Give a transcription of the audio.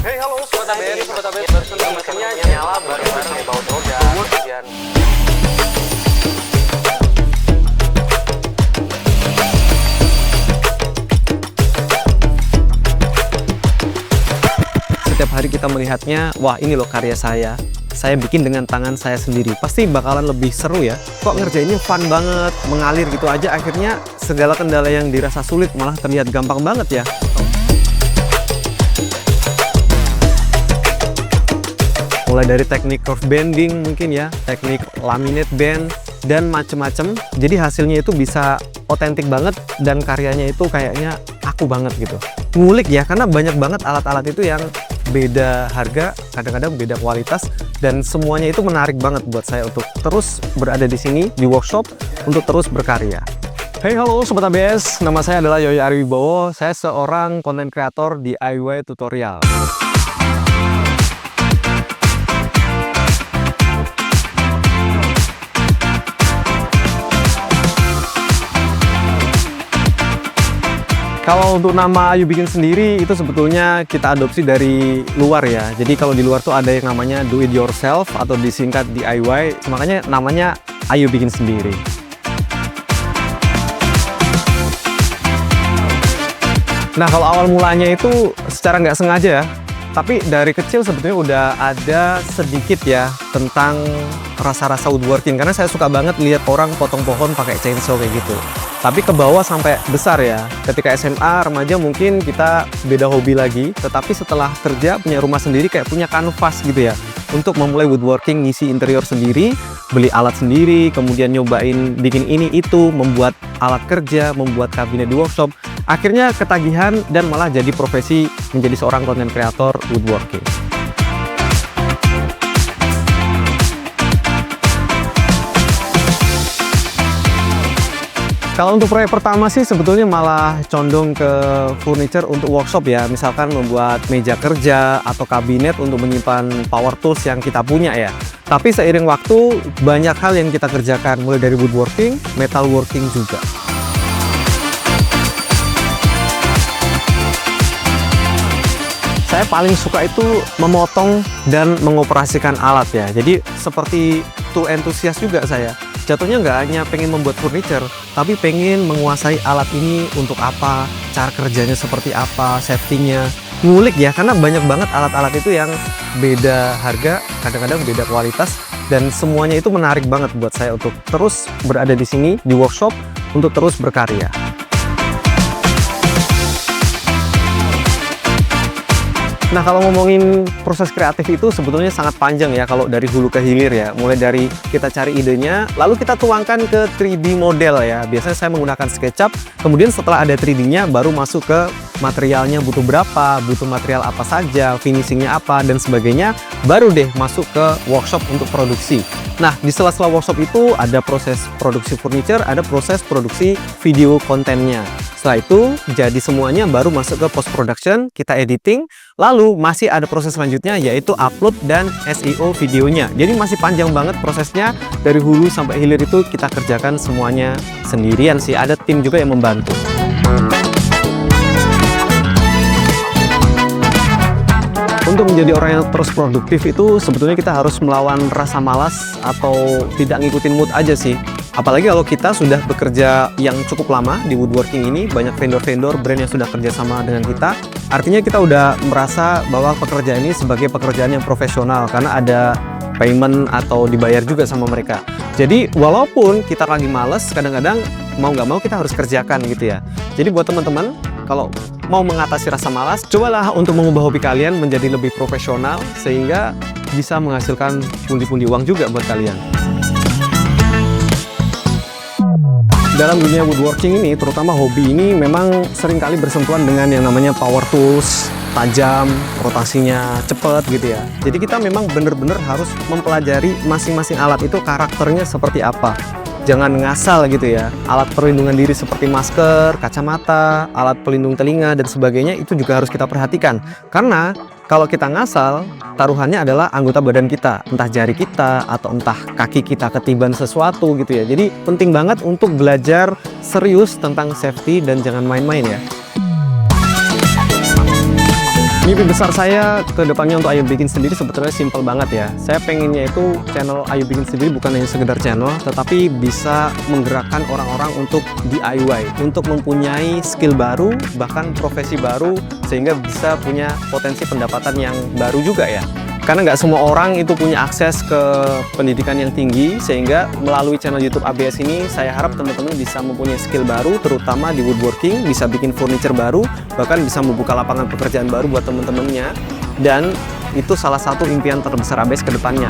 Hey halo sobat ABS, barusan mesinnya nyala bareng-bareng di bawah roda. Kemudian setiap hari kita melihatnya, wah ini loh karya saya bikin dengan tangan saya sendiri. Pasti bakalan lebih seru ya. Kok ngerjainnya fun banget, mengalir gitu aja. Akhirnya segala kendala yang dirasa sulit malah terlihat gampang banget ya. Mulai dari teknik curve bending mungkin ya, teknik laminate bend, dan macem-macem. Jadi hasilnya itu bisa otentik banget dan karyanya itu kayaknya aku banget gitu. Ngulik ya, karena banyak banget alat-alat itu yang beda harga, kadang-kadang beda kualitas, dan semuanya itu menarik banget buat saya untuk terus berada di sini, di workshop, untuk terus berkarya. Hey halo Sobat ABS, nama saya adalah Yoyo Ariwibowo. Saya seorang konten kreator DIY tutorial. Kalau untuk nama Ayu Bikin Sendiri itu sebetulnya kita adopsi dari luar ya. Jadi kalau di luar tuh ada yang namanya do it yourself atau disingkat DIY. Makanya namanya Ayu Bikin Sendiri. Nah kalau awal mulanya itu secara nggak sengaja ya. Tapi dari kecil sebetulnya udah ada sedikit ya tentang rasa-rasa woodworking. Karena saya suka banget lihat orang potong pohon pakai chainsaw kayak gitu. Tapi ke bawah sampai besar ya. Ketika SMA, remaja mungkin kita beda hobi lagi. Tetapi setelah kerja, punya rumah sendiri kayak punya kanvas gitu ya. Untuk memulai woodworking, ngisi interior sendiri, beli alat sendiri, kemudian nyobain bikin ini itu, membuat alat kerja, membuat kabinet di workshop. Akhirnya ketagihan dan malah jadi profesi menjadi seorang konten kreator woodworking. Kalau untuk proyek pertama sih sebetulnya malah condong ke furniture untuk workshop ya. Misalkan membuat meja kerja atau kabinet untuk menyimpan power tools yang kita punya ya. Tapi seiring waktu banyak hal yang kita kerjakan, mulai dari woodworking, metalworking juga. Saya paling suka itu memotong dan mengoperasikan alat ya. Jadi seperti tool enthusiast juga saya. Jatuhnya nggak hanya pengen membuat furniture, tapi pengen menguasai alat ini untuk apa, cara kerjanya seperti apa, safety-nya. Ngulik ya, karena banyak banget alat-alat itu yang beda harga, kadang-kadang beda kualitas, dan semuanya itu menarik banget buat saya untuk terus berada di sini, di workshop, untuk terus berkarya. Nah kalau ngomongin proses kreatif itu sebetulnya sangat panjang ya kalau dari hulu ke hilir ya. Mulai dari kita cari idenya, lalu kita tuangkan ke 3D model ya. Biasanya saya menggunakan SketchUp, kemudian setelah ada 3D-nya baru masuk ke materialnya butuh berapa, butuh material apa saja, finishingnya apa, dan sebagainya. Baru deh masuk ke workshop untuk produksi. Nah di sela-sela workshop itu ada proses produksi furniture, ada proses produksi video kontennya. Setelah itu jadi semuanya baru masuk ke post production, kita editing, lalu masih ada proses selanjutnya yaitu upload dan SEO videonya. Jadi masih panjang banget prosesnya, dari hulu sampai hilir itu kita kerjakan semuanya sendirian sih, ada tim juga yang membantu. Untuk menjadi orang yang terus produktif itu sebetulnya kita harus melawan rasa malas atau tidak ngikutin mood aja sih. Apalagi kalau kita sudah bekerja yang cukup lama di woodworking ini, banyak vendor-vendor brand yang sudah kerjasama dengan kita. Artinya kita udah merasa bahwa pekerjaan ini sebagai pekerjaan yang profesional karena ada payment atau dibayar juga sama mereka. Jadi walaupun kita lagi males, kadang-kadang mau nggak mau kita harus kerjakan gitu ya. Jadi buat teman-teman, kalau mau mengatasi rasa malas, cobalah untuk mengubah hobi kalian menjadi lebih profesional sehingga bisa menghasilkan pundi-pundi uang juga buat kalian. Dalam dunia woodworking ini, terutama hobi ini memang seringkali bersentuhan dengan yang namanya power tools, tajam, rotasinya cepat gitu ya. Jadi kita memang benar-benar harus mempelajari masing-masing alat itu karakternya seperti apa. Jangan ngasal gitu ya. Alat perlindungan diri seperti masker, kacamata, alat pelindung telinga, dan sebagainya itu juga harus kita perhatikan. Karena kalau kita ngasal, taruhannya adalah anggota badan kita. Entah jari kita atau entah kaki kita ketiban sesuatu gitu ya. Jadi penting banget untuk belajar serius tentang safety dan jangan main-main ya. Mimpi besar saya ke depannya untuk Ayo Bikin Sendiri sebetulnya simpel banget ya. Saya pengennya itu channel Ayo Bikin Sendiri bukan hanya sekedar channel, tetapi bisa menggerakkan orang-orang untuk DIY, untuk mempunyai skill baru, bahkan profesi baru, sehingga bisa punya potensi pendapatan yang baru juga ya. Karena nggak semua orang itu punya akses ke pendidikan yang tinggi, sehingga melalui channel YouTube ABS ini saya harap teman-teman bisa mempunyai skill baru, terutama di woodworking, bisa bikin furniture baru, bahkan bisa membuka lapangan pekerjaan baru buat teman-temannya. Dan itu salah satu impian terbesar ABS ke depannya.